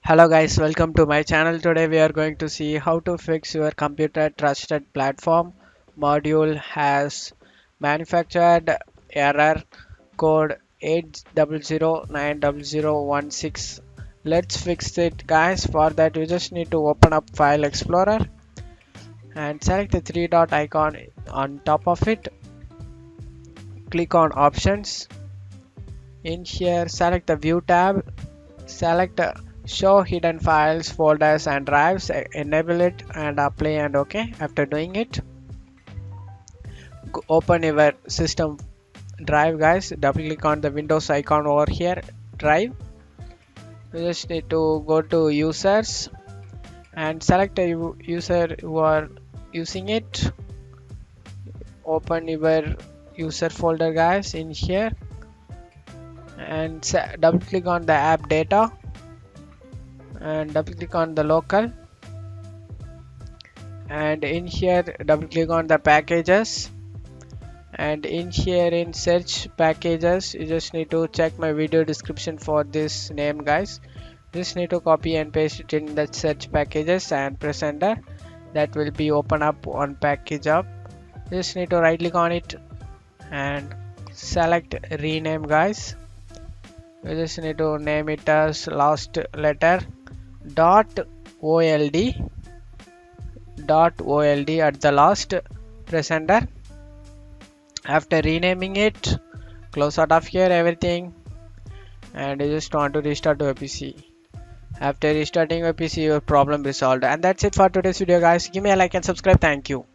Hello guys, welcome to my channel. Today we are going to see how to fix your computer trusted platform module has manufactured error code 8009016. Let's fix it guys. For that you just need to open up File Explorer and select the three dot icon on top of it. Click on Options. In here select the View tab. Select show hidden files, folders and drives, enable it and apply and OK. After doing it, open your system drive guys. Double click on the Windows icon over here, drive. You just need to go to users and select a user who are using it. Open your user folder guys in here and double click on the app data and double click on the local, and in here double click on the packages, and in here in search packages you just need to check my video description for this name guys. Just need to copy and paste it in the search packages and press enter. That will be open up on package up. Just need to right click on it and select rename guys. You just need to name it as last letter dot old at the last. Press enter. After renaming it, close out of here everything, and you just want to restart your PC. After restarting your PC, your problem resolved. And that's it for today's video guys. Give me a like and subscribe. Thank you.